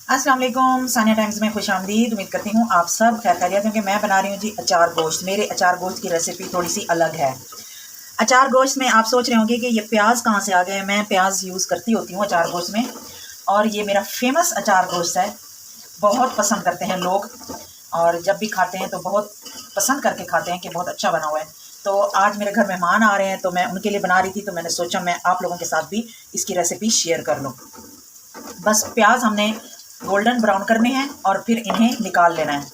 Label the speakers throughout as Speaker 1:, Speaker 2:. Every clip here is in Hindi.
Speaker 1: अस्सलाम वालेकुम, सानिया टाइम्स में खुशामदीद। उम्मीद करती हूँ आप सब खैर खैरियत हैं। क्योंकि मैं बना रही हूँ जी अचार गोश्त। मेरे अचार गोश्त की रेसिपी थोड़ी सी अलग है। अचार गोश्त में आप सोच रहे होंगे कि ये प्याज कहाँ से आ गए। मैं प्याज यूज़ करती होती हूँ अचार गोश्त में, और ये मेरा फेमस अचार गोश्त है। बहुत पसंद करते हैं लोग, और जब भी खाते हैं तो बहुत पसंद करके खाते हैं कि बहुत अच्छा बना हुआ है। तो आज मेरे घर मेहमान आ रहे हैं तो मैं उनके लिए बना रही थी, तो मैंने सोचा मैं आप लोगों के साथ भी इसकी रेसिपी शेयर कर लूँ। बस प्याज हमने गोल्डन ब्राउन करने हैं और फिर इन्हें निकाल लेना है।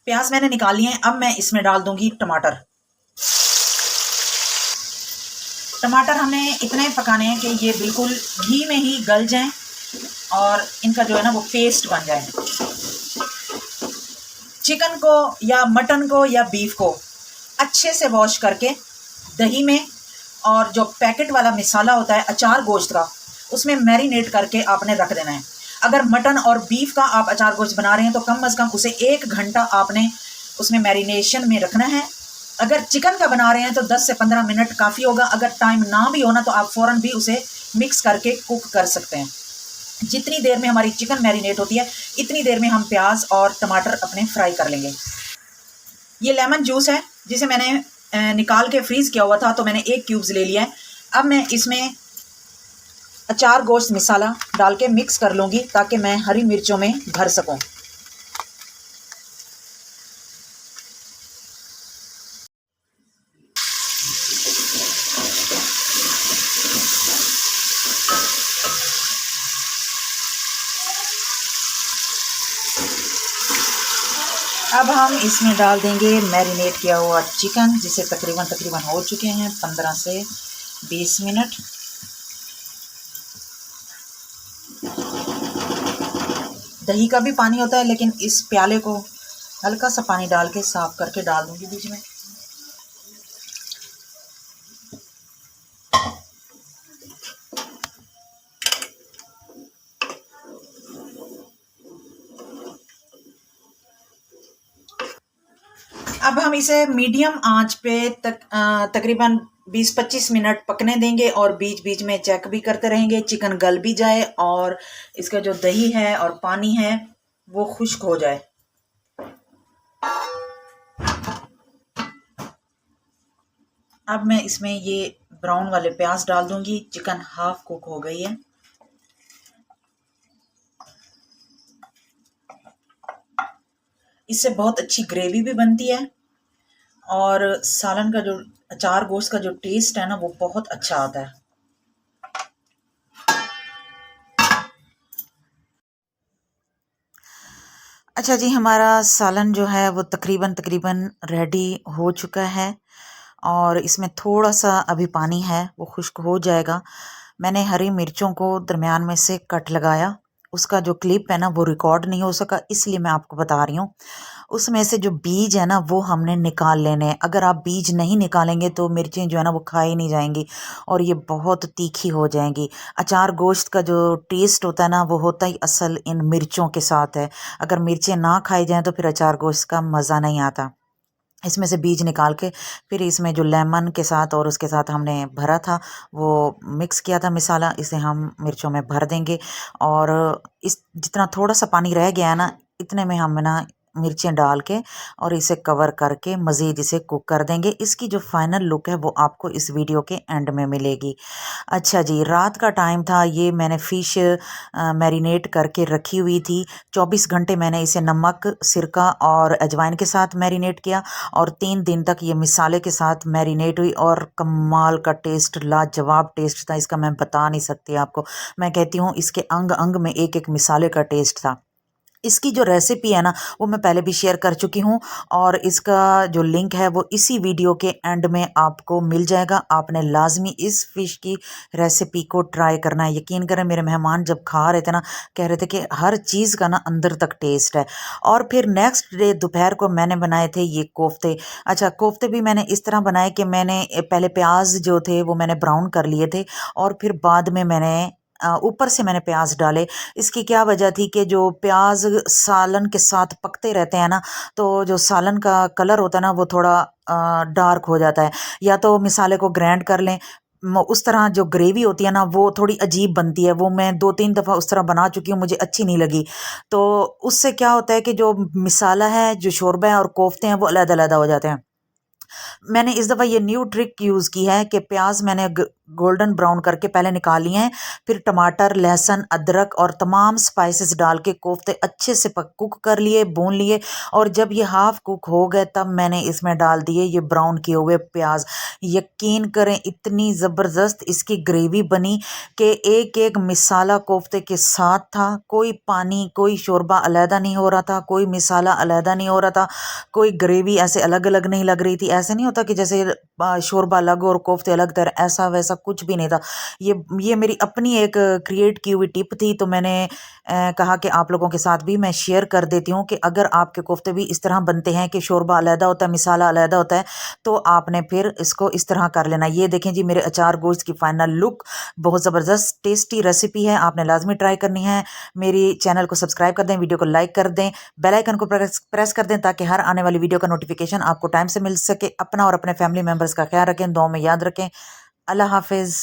Speaker 1: प्याज मैंने निकाल लिए हैं। अब मैं इसमें डाल दूंगी टमाटर। टमाटर हमें इतने पकाने हैं कि ये बिल्कुल घी में ही गल जाएं और इनका जो है ना वो पेस्ट बन जाए। चिकन को या मटन को या बीफ को अच्छे से वॉश करके दही में, और जो पैकेट वाला मसाला होता है अचार गोश्त का, उसमें मैरिनेट करके आपने रख देना है। अगर मटन और बीफ का आप अचार गोश्त बना रहे हैं तो कम अज़ कम उसे 1 घंटा आपने उसमें मैरिनेशन में रखना है। अगर चिकन का बना रहे हैं तो 10 से 15 मिनट काफ़ी होगा। अगर टाइम ना भी होना तो आप फ़ौरन भी उसे मिक्स करके कुक कर सकते हैं। जितनी देर में हमारी चिकन मैरिनेट होती है इतनी देर में हम प्याज और टमाटर अपने फ्राई कर लेंगे। ये लेमन जूस है जिसे मैंने निकाल के फ्रीज किया हुआ था, तो मैंने 1 क्यूब्स ले लिया है। अब मैं इसमें अचार गोश्त मसाला डाल के मिक्स कर लूँगी ताकि मैं हरी मिर्चों में भर सकूँ। अब हम इसमें डाल देंगे मैरिनेट किया हुआ चिकन, जिसे तकरीबन हो चुके हैं 15 से 20 मिनट। दही का भी पानी होता है, लेकिन इस प्याले को हल्का सा पानी डाल के साफ करके डाल दूंगी बीच में। अब हम इसे मीडियम आंच पे तकरीबन 20-25 मिनट पकने देंगे, और बीच बीच में चेक भी करते रहेंगे चिकन गल भी जाए और इसका जो दही है और पानी है वो खुश्क हो जाए। अब मैं इसमें ये ब्राउन वाले प्याज डाल दूंगी। चिकन हाफ कुक हो गई है। इससे बहुत अच्छी ग्रेवी भी बनती है, और सालन का जो अचार गोश्त का जो टेस्ट है ना वो बहुत अच्छा आता है। अच्छा जी, हमारा सालन जो है वो तकरीबन रेडी हो चुका है, और इसमें थोड़ा सा अभी पानी है, वो खुश्क हो जाएगा। मैंने हरी मिर्चों को दरमियान में से कट लगाया। उसका जो क्लिप है ना वो रिकॉर्ड नहीं हो सका, इसलिए मैं आपको बता रही हूँ। उसमें से जो बीज है ना वो हमने निकाल लेने हैं। अगर आप बीज नहीं निकालेंगे तो मिर्चें जो है ना वो खाई नहीं जाएंगी और ये बहुत तीखी हो जाएंगी। अचार गोश्त का जो टेस्ट होता है ना वो होता ही असल इन मिर्चों के साथ है। अगर मिर्चें ना खाई जाएं तो फिर अचार गोश्त का मज़ा नहीं आता। इसमें से बीज निकाल के फिर इसमें जो लेमन के साथ और उसके साथ हमने भरा था, वो मिक्स किया था मसाला, इसे हम मिर्चों में भर देंगे। और इस जितना थोड़ा सा पानी रह गया है ना, इतने में हम ना मिर्चें डाल के और इसे कवर करके मज़ीद इसे कुक कर देंगे। इसकी जो फाइनल लुक है वो आपको इस वीडियो के एंड में मिलेगी। अच्छा जी, रात का टाइम था। ये मैंने फ़िश मैरिनेट करके रखी हुई थी। 24 घंटे मैंने इसे नमक, सिरका और अजवाइन के साथ मैरिनेट किया, और 3 दिन तक ये मिसाले के साथ मैरिनेट हुई, और कमाल का टेस्ट, लाजवाब टेस्ट था इसका। मैं बता नहीं सकती आपको। मैं कहती हूँ इसके अंग अंग में एक एक मिसाले का टेस्ट था। इसकी जो रेसिपी है ना वो मैं पहले भी शेयर कर चुकी हूँ, और इसका जो लिंक है वो इसी वीडियो के एंड में आपको मिल जाएगा। आपने लाजमी इस फ़िश की रेसिपी को ट्राई करना है। यकीन करें, मेरे मेहमान जब खा रहे थे ना कह रहे थे कि हर चीज़ का ना अंदर तक टेस्ट है। और फिर नेक्स्ट डे दोपहर को मैंने बनाए थे ये कोफ्ते। अच्छा, कोफ्ते भी मैंने इस तरह बनाए कि मैंने पहले प्याज जो थे वो मैंने ब्राउन कर लिए थे, और फिर बाद में मैंने ऊपर से मैंने प्याज डाले। इसकी क्या वजह थी कि जो प्याज सालन के साथ पकते रहते हैं ना, तो जो सालन का कलर होता है ना वो थोड़ा डार्क हो जाता है। या तो मिसाले को ग्राइंड कर लें, उस तरह जो ग्रेवी होती है ना वो थोड़ी अजीब बनती है। वो मैं 2-3 दफ़ा उस तरह बना चुकी हूँ, मुझे अच्छी नहीं लगी। तो उससे क्या होता है कि जो मिसाला है, जो शोरबा है और कोफ्ते हैं वो अलग-अलग हो जाते हैं। मैंने इस दफ़ा ये न्यू ट्रिक यूज़ की है कि प्याज मैंने गोल्डन ब्राउन करके पहले निकाल लिए हैं, फिर टमाटर, लहसुन, अदरक और तमाम स्पाइसेस डाल के कोफ्ते अच्छे से कुक कर लिए, भून लिए, और जब ये हाफ कुक हो गए तब मैंने इसमें डाल दिए ये ब्राउन किए हुए प्याज। यकीन करें इतनी ज़बरदस्त इसकी ग्रेवी बनी कि एक एक मिसाला कोफ्ते के साथ था। कोई पानी, कोई शोरबा अलहदा नहीं हो रहा था, कोई मिसाला अलहदा नहीं हो रहा था, कोई ग्रेवी ऐसे अलग अलग नहीं लग रही थी। ऐसे नहीं होता कि जैसे शोरबा अलग और कोफ्ते अलग, तरह ऐसा वैसा कुछ भी नहीं था। ये मेरी अपनी एक क्रिएट की हुई टिप थी, तो मैंने कहा कि आप लोगों के साथ भी मैं शेयर कर देती हूँ कि अगर आपके कोफ्ते भी इस तरह बनते हैं कि शोरबा अलहदा होता है, मिसाला अलहदा होता है, तो आपने फिर इसको इस तरह कर लेना। ये देखें जी मेरे अचार गोश्त की फाइनल लुक, बहुत ज़बरदस्त टेस्टी रेसिपी है, आपने लाजमी ट्राई करनी है। मेरी चैनल को सब्सक्राइब कर दें, वीडियो को लाइक कर दें, बेल आइकन को प्रेस कर दें ताकि हर आने वाली वीडियो का नोटिफिकेशन आपको टाइम से मिल सके। अपना और अपने फैमिली मेम्बर्स का ख्याल रखें, दुआ में याद रखें। अल्लाह हाफिज़।